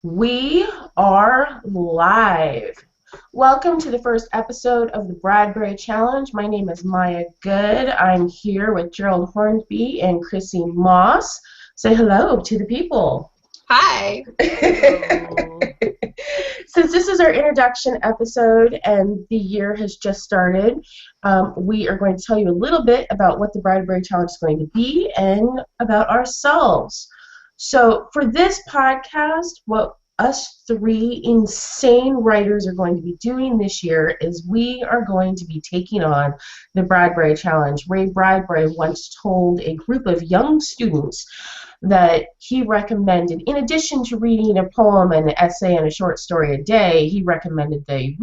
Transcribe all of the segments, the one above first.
We are live. Welcome to the first episode of the Bradbury Challenge. My name is Maya Goode. I'm here with Gerald Hornsby and Chrissy Moss. Say hello to the people. Hi. Since this is our introduction episode and the year has just started, we are going to tell you a little bit about what the Bradbury Challenge is going to be and about ourselves. So for this podcast, what us three insane writers are going to be doing this year is we are going to be taking on the Bradbury Challenge. Ray Bradbury once told a group of young students that he recommended, in addition to reading a poem, an essay, and a short story a day, he recommended they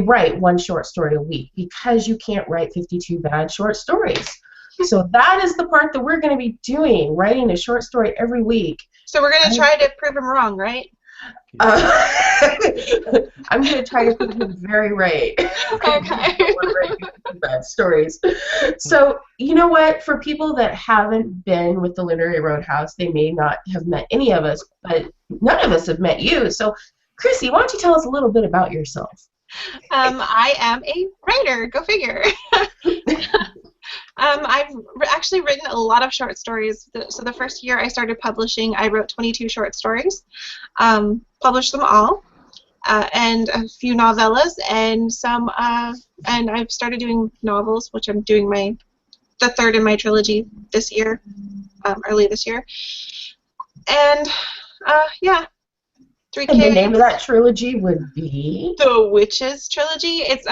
write one short story a week because you can't write 52 bad short stories. So that is the part that we're going to be doing, writing a short story every week. So we're going to try to prove him wrong, right? I'm going to try to prove him very right. Okay. Bad stories. So, you know what? For people that haven't been with the Literary Roadhouse, they may not have met any of us, but none of us have met you. So, Chrissy, why don't you tell us a little bit about yourself? I am a writer. Go figure. I've actually written a lot of short stories. So the first year I started publishing, I wrote 22 short stories, published them all, and a few novellas, and and I've started doing novels, which I'm doing the third in my trilogy this year, early this year, and yeah. 3 And the name of that trilogy would be? The Witches trilogy. It's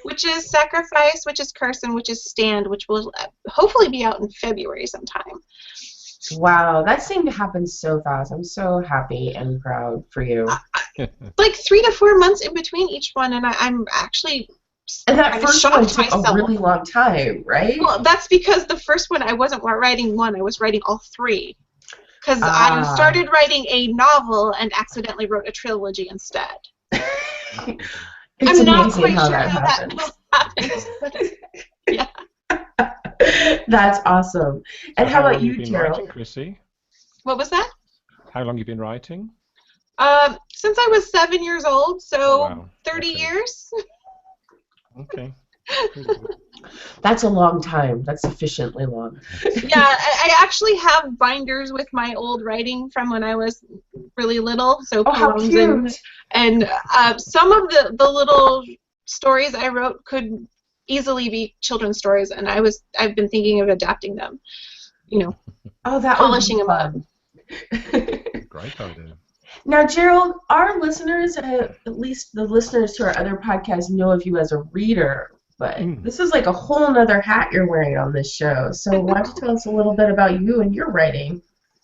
Witches Sacrifice, Witches Curse, and Witches Stand, which will hopefully be out in February sometime. Wow, that seemed to happen so fast. I'm so happy and proud for you. Like 3 to 4 months in between each one, and I'm actually. And that first one took a really long time, right? Well, that's because the first one I wasn't writing one; I was writing all 3. Because I started writing a novel and accidentally wrote a trilogy instead. I'm not quite sure how that happens. Yeah. That's awesome. And how about you, Gerald? Writing, Chrissy? What was that? How long have you been writing? Since I was 7 years old, so 30 years. Okay. That's a long time. That's sufficiently long. Yeah, I actually have binders with my old writing from when I was really little. So poems and some of the little stories I wrote could easily be children's stories, and I've been thinking of adapting them. You know, polishing them up. Great idea. Now, Gerald, our listeners, at least the listeners to our other podcasts, know of you as a reader. But this is like a whole nother hat you're wearing on this show. So why don't you tell us a little bit about you and your writing?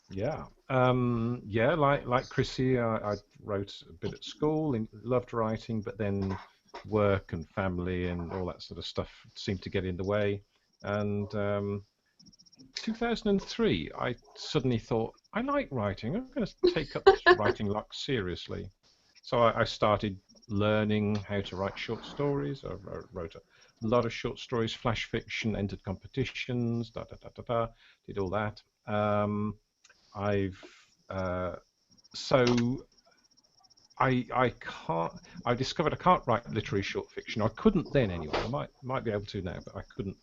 Yeah. Like Chrissy, I wrote a bit at school, loved writing, but then work and family and all that sort of stuff seemed to get in the way. And 2003, I suddenly thought, I like writing. I'm going to take up this writing luck seriously. So I started learning how to write short stories. I wrote a lot of short stories, flash fiction, entered competitions, did all that. I discovered I can't write literary short fiction. I couldn't then anyway. I might be able to now, but I couldn't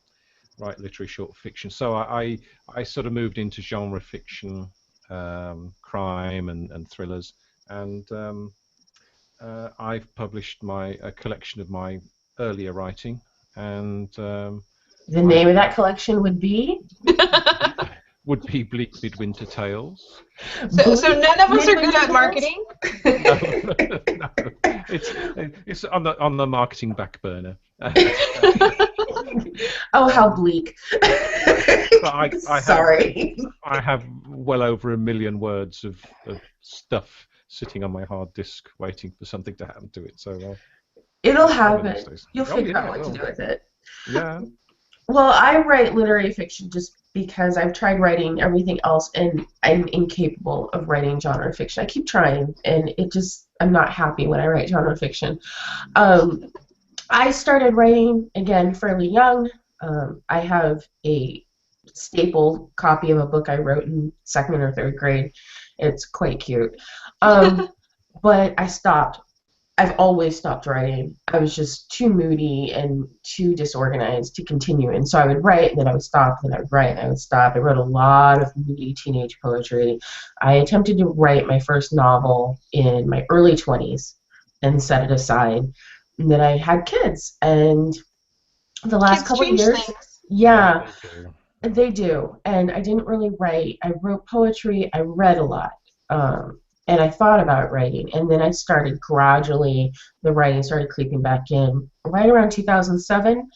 write literary short fiction. So I sort of moved into genre fiction, crime and thrillers, and I've published a collection of my earlier writing, and the name of that collection would be Bleak Midwinter Tales. So none of us are good at marketing. No, it's on the marketing back burner. Oh, how bleak! Sorry. I have well over 1 million words of stuff sitting on my hard disk, waiting for something to happen to it. So it'll happen. You'll figure out what to do with it. Yeah. Well, I write literary fiction just because I've tried writing everything else, and I'm incapable of writing genre fiction. I keep trying, and I'm not happy when I write genre fiction. I started writing, again, fairly young. I have a staple copy of a book I wrote in second or third grade. It's quite cute. Um, but I stopped. I've always stopped writing. I was just too moody and too disorganized to continue. And so I would write, and then I would stop, and then I would write, and I would stop. I wrote a lot of moody teenage poetry. I attempted to write my first novel in my early 20s and set it aside. And then I had kids, and the last Kids couple of change years, things. yeah, they do. they do. And I didn't really write. I wrote poetry. I read a lot. And I thought about writing. And then I started gradually, the writing started creeping back in right around 2007.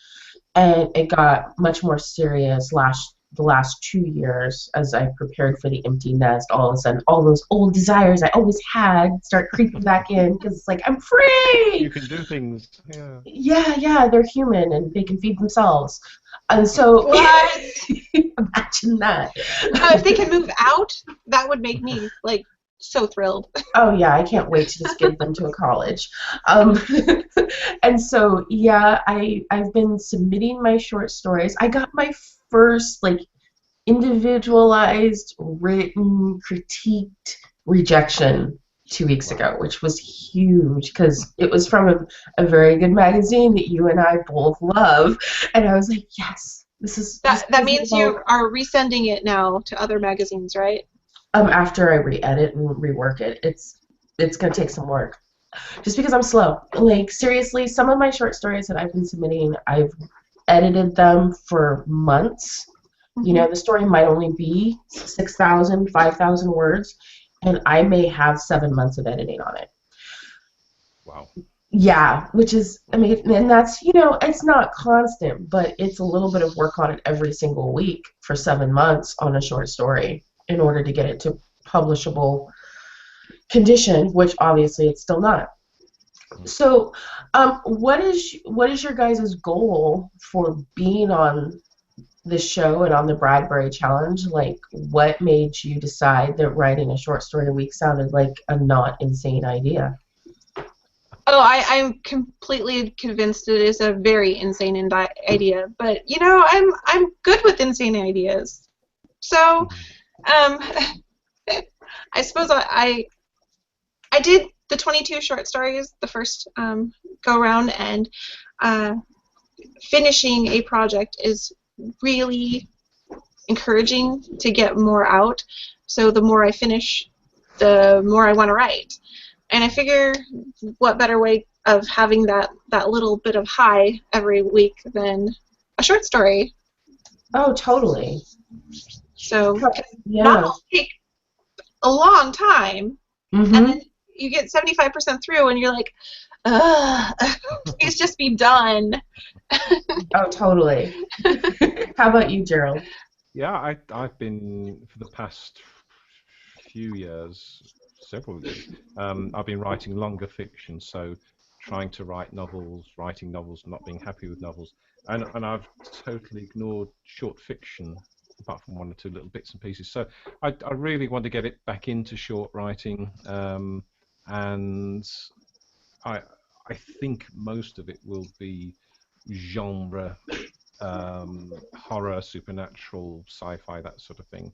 And it got much more serious the last 2 years as I prepared for the empty nest. All of a sudden, all those old desires I always had start creeping back in because it's like, I'm You free! can do things. Yeah. Yeah, they're human and they can feed themselves. And so, What? imagine that. If they can move out, that would make me like so thrilled. Oh yeah, I can't wait to just give them to a college. Um, and so yeah, I've been submitting my short stories. I got my first like individualized, written, critiqued rejection 2 weeks ago, which was huge because it was from a very good magazine that you and I both love, and I was like, yes, That means you are resending it now to other magazines, right? After I re-edit and rework it, it's gonna take some work. Just because I'm slow. Like seriously, some of my short stories that I've been submitting, I've edited them for months. You know, the story might only be 6,000, 5,000 words, and I may have 7 months of editing on it. Wow. Yeah, which is, I mean, and that's, you know, it's not constant, but it's a little bit of work on it every single week for 7 months on a short story in order to get it to publishable condition, which obviously it's still not. So, what is your guys' goal for being on this show and on the Bradbury Challenge? Like, what made you decide that writing a short story a week sounded like a not insane idea? Oh, I'm completely convinced it is a very insane idea, but you know, I'm good with insane ideas. So, I suppose I did the 22 short stories the first go around, and finishing a project is really encouraging to get more out. So the more I finish, the more I want to write. And I figure what better way of having that little bit of high every week than a short story. Oh, totally. So Yeah. novels take a long time, and then you get 75% through, and you're like, ugh, please just be done. Oh, totally. How about you, Gerald? Yeah, I've been for the past few years, several years. I've been writing longer fiction, so trying to write novels, writing novels, not being happy with novels, and I've totally ignored short fiction, apart from one or two little bits and pieces. So I really want to get it back into short writing, and I think most of it will be genre, horror, supernatural, sci-fi, that sort of thing.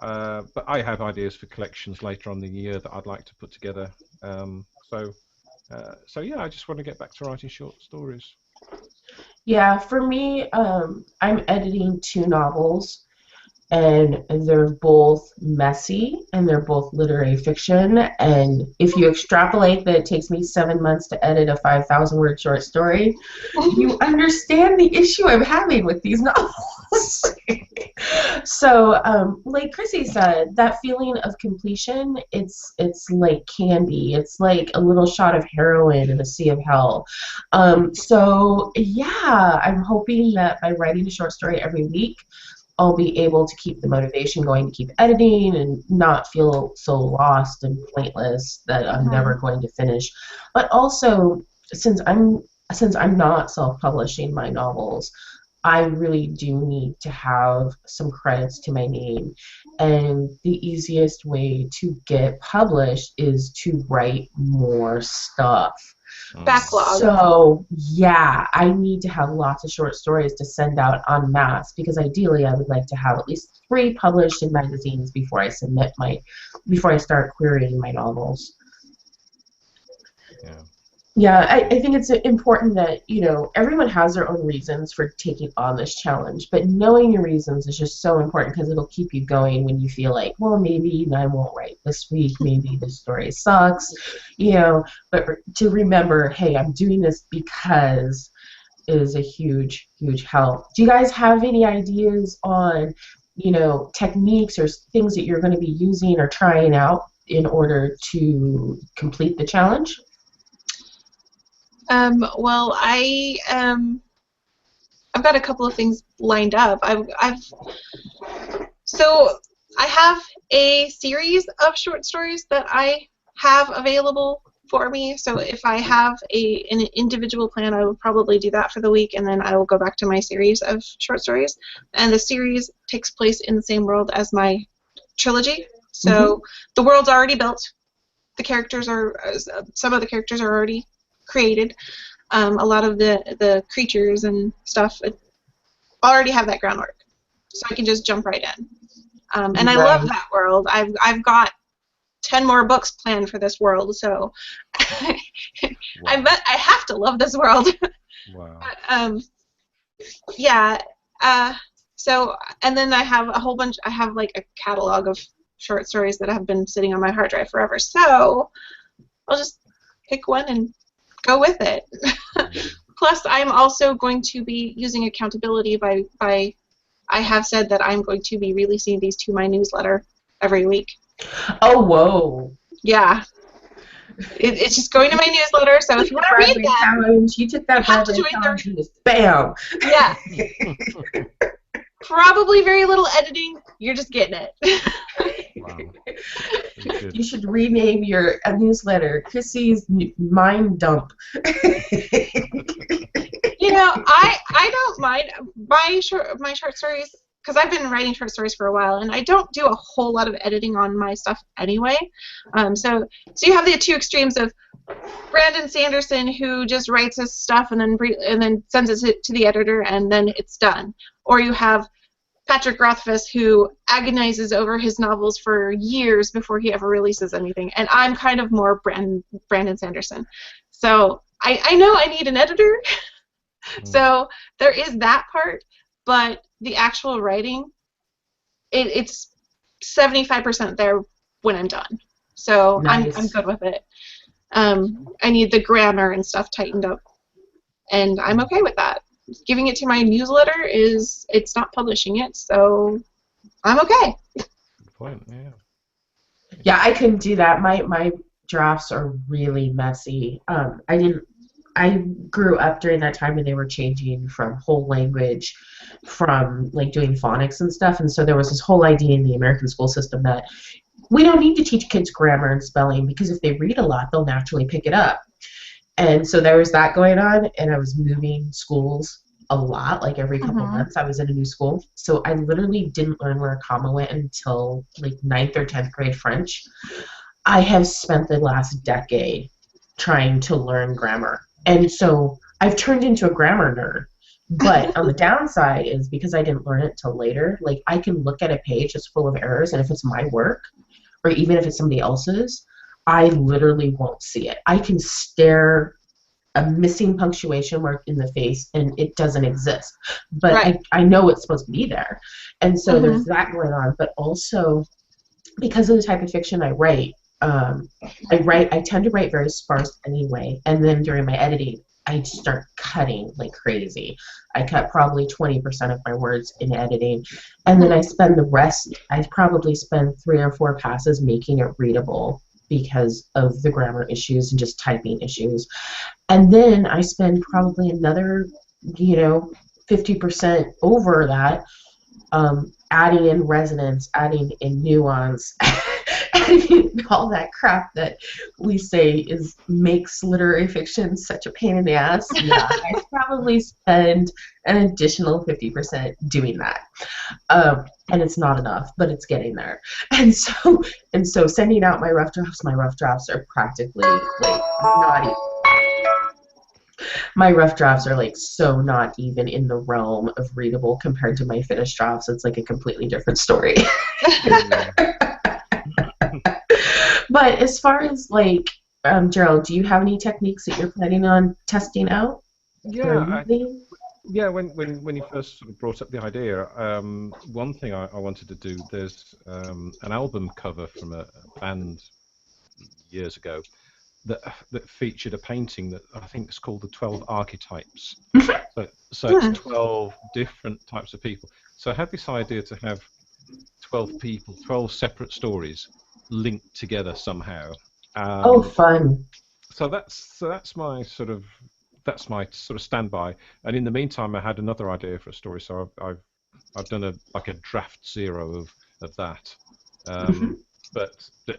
But I have ideas for collections later on in the year that I'd like to put together. So yeah, I just want to get back to writing short stories. Yeah, for me, I'm editing 2 novels, and they're both messy and they're both literary fiction. And if you extrapolate that it takes me 7 months to edit a 5,000 word short story, you understand the issue I'm having with these novels. So, like Chrissy said, that feeling of completion, it's like candy. It's like a little shot of heroin in a sea of hell. So yeah, I'm hoping that by writing a short story every week, I'll be able to keep the motivation going to keep editing and not feel so lost and pointless that I'm never going to finish. But also, since I'm not self-publishing my novels, I really do need to have some credits to my name. And the easiest way to get published is to write more stuff. Backlog. So, yeah, I need to have lots of short stories to send out en masse because ideally I would like to have at least 3 published in magazines before I start querying my novels. Yeah. Yeah, I think it's important that, everyone has their own reasons for taking on this challenge, but knowing your reasons is just so important because it'll keep you going when you feel like, well, maybe I won't write this week, maybe this story sucks, but to remember, hey, I'm doing this because is a huge, huge help. Do you guys have any ideas on, techniques or things that you're going to be using or trying out in order to complete the challenge? Well, I've got a couple of things lined up. So I have a series of short stories that I have available for me. So if I have an individual plan, I would probably do that for the week, and then I will go back to my series of short stories. And the series takes place in the same world as my trilogy. So the world's already built. The characters some of the characters are already created. A lot of the creatures and stuff already have that groundwork, so I can just jump right in. And I love that world. I've got 10 more books planned for this world, so Wow. I have to love this world. Wow. Yeah. So, and then I have a whole bunch. I have like a catalog of short stories that have been sitting on my hard drive forever. So I'll just pick one and go with it. Plus, I'm also going to be using accountability by I have said that I'm going to be releasing these to my newsletter every week. Oh, whoa. Yeah. It's just going to my newsletter, so if you want to read that, challenge. You took that Bradbury challenge and just bam. Yeah. Probably very little editing. You're just getting it. Wow. You should rename your newsletter Chrissy's Mind Dump. I don't mind my short stories, because I've been writing short stories for a while, and I don't do a whole lot of editing on my stuff anyway. So you have the two extremes of Brandon Sanderson, who just writes his stuff and then sends it to the editor, and then it's done. Or you have Patrick Rothfuss, who agonizes over his novels for years before he ever releases anything. And I'm kind of more Brandon Sanderson. So I know I need an editor. So there is that part, but the actual writing, it's 75% there when I'm done. So nice. I'm good with it. I need the grammar and stuff tightened up, and I'm okay with that. Giving it to my newsletter it's not publishing it, so I'm okay. Good point. Yeah. Yeah, I couldn't do that. My drafts are really messy. I grew up during that time when they were changing from whole language, from like doing phonics and stuff, and so there was this whole idea in the American school system that we don't need to teach kids grammar and spelling because if they read a lot, they'll naturally pick it up. And so there was that going on, and I was moving schools a lot, like every couple months I was in a new school. So I literally didn't learn where a comma went until like 9th or 10th grade French. I have spent the last decade trying to learn grammar. And so I've turned into a grammar nerd. But on the downside is because I didn't learn it till later, like I can look at a page that's full of errors, and if it's my work, or even if it's somebody else's, I literally won't see it. I can stare a missing punctuation mark in the face, and it doesn't exist. But right. I know it's supposed to be there. And so there's that going on. But also, because of the type of fiction I write, I tend to write very sparse anyway. And then during my editing, I start cutting like crazy. I cut probably 20% of my words in editing, and then I spend the rest. I probably spend 3 or 4 passes making it readable because of the grammar issues and just typing issues, and then I spend probably another, 50% over that, adding in resonance, adding in nuance. All that crap that we say makes literary fiction such a pain in the ass. Yeah, I probably spend an additional 50% doing that, and it's not enough, but it's getting there. And so sending out my rough drafts are practically like not even. My rough drafts are like so not even in the realm of readable compared to my finished drafts. It's like a completely different story. But as far as like, Gerald, do you have any techniques that you're planning on testing out or Yeah, using? yeah. When you first sort of brought up the idea, one thing I wanted to do. There's an album cover from a band years ago that featured a painting that I think is called the 12 Archetypes. So it's 12 different types of people. So I had this idea to have 12 people, 12 separate stories linked together somehow. Oh, Um, fun. that's my sort of standby. And in the meantime, I had another idea for a story, so I've done a draft zero of that. Mhm. But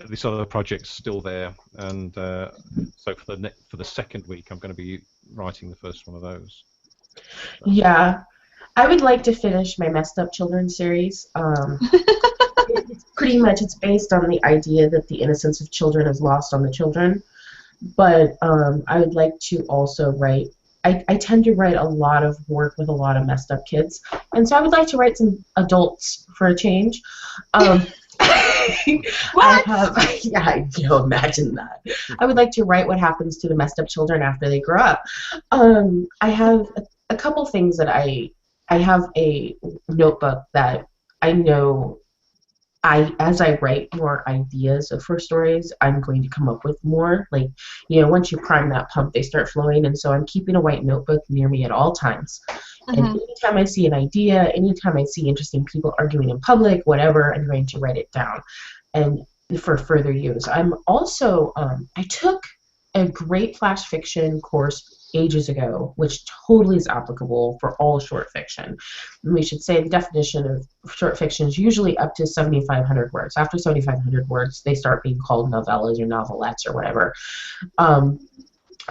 this other project's still there, and so for the second week, I'm going to be writing the first one of those. So. Yeah, I would like to finish my Messed Up Children series. It's pretty much it's based on the idea that the innocence of children is lost on the children. But I would like to also write. I tend to write a lot of work with a lot of messed up kids, and so I would like to write some adults for a change. Um, I What? have, yeah, imagine that. I would like to write what happens to the messed up children after they grow up. I have a couple things that I have a notebook that I know as I write more ideas for stories, I'm going to come up with more. Like, once you prime that pump, they start flowing. And so I'm keeping a white notebook near me at all times. And anytime I see an idea, anytime I see interesting people arguing in public, whatever, I'm going to write it down and for further use. I'm also, I took a great flash fiction course ages ago, which totally is applicable for all short fiction. And we should say the definition of short fiction is usually up to 7,500 words. After 7,500 words, they start being called novellas or novelettes or whatever.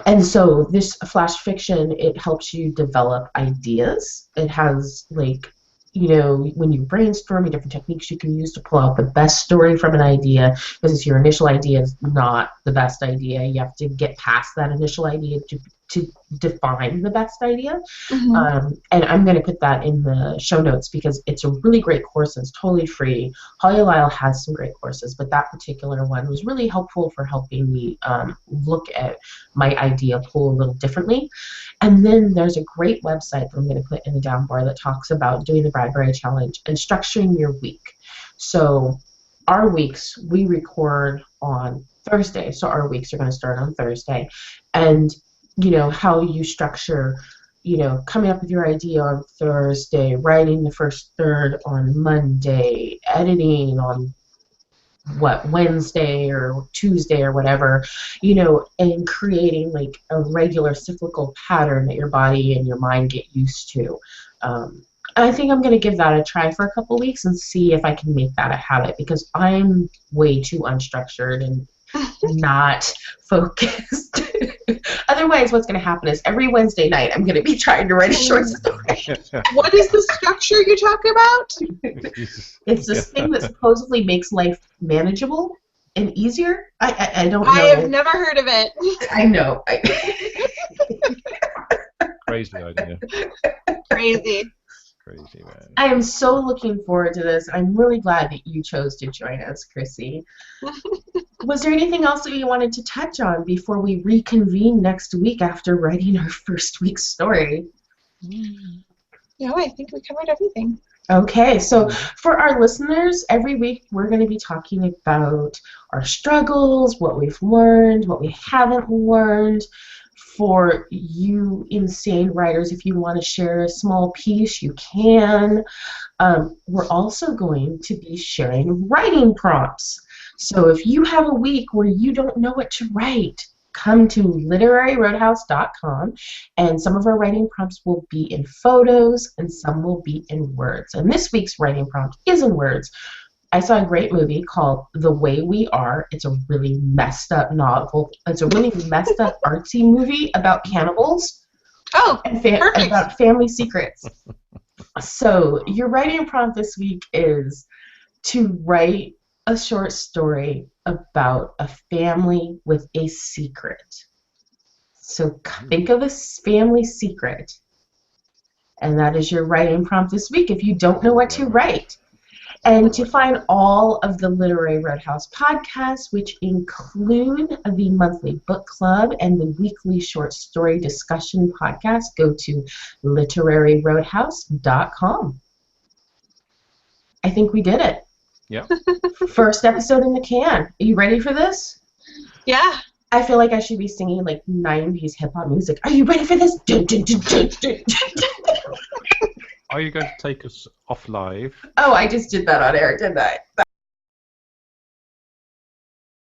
And so this flash fiction, it helps you develop ideas. It has like, when you brainstorm different techniques you can use to pull out the best story from an idea, because if your initial idea is not the best idea, you have to get past that initial idea to define the best idea. And I'm going to put that in the show notes because it's a really great course and it's totally free. Holly Lyle has some great courses, but that particular one was really helpful for helping me look at my idea pool a little differently. And then there's a great website that I'm going to put in the down bar that talks about doing the Bradbury Challenge and structuring your week. So our weeks, we record on Thursday, so our weeks are going to start on Thursday. And how you structure, coming up with your idea on Thursday, writing the first third on Monday, editing on Wednesday or Tuesday or whatever, and creating like a regular cyclical pattern that your body and your mind get used to. I think I'm going to give that a try for a couple weeks and see if I can make that a habit, because I'm way too unstructured and not focused. Otherwise, what's going to happen is every Wednesday night I'm going to be trying to write a short story. What is the structure you talk about? It's this thing that supposedly makes life manageable and easier. I don't know. I have never heard of it. I know. Crazy idea. Crazy. Crazy, man. I am so looking forward to this. I'm really glad that you chose to join us, Chrissy. Was there anything else that you wanted to touch on before we reconvene next week after writing our first week's story? No, I think we covered everything. Okay, so for our listeners, every week we're going to be talking about our struggles, what we've learned, what we haven't learned. For you insane writers, if you want to share a small piece, you can. We're also going to be sharing writing prompts. So if you have a week where you don't know what to write, come to literaryroadhouse.com, and some of our writing prompts will be in photos and some will be in words. And this week's writing prompt is in words. I saw a great movie called The Way We Are. It's a really messed up novel. It's a really messed up artsy movie about cannibals. Oh, and perfect. about family secrets. So your writing prompt this week is to write a short story about a family with a secret. So think of a family secret. And that is your writing prompt this week if you don't know what to write. And to find all of the Literary Roadhouse podcasts, which include the monthly book club and the weekly short story discussion podcast, go to literaryroadhouse.com. I think we did it. Yeah. First episode in the can. Are you ready for this? Yeah. I feel like I should be singing like 90s hip-hop music. Are you ready for this? Dun, dun, dun, dun, dun. Are you going to take us off live? Oh, I just did that on air, didn't I?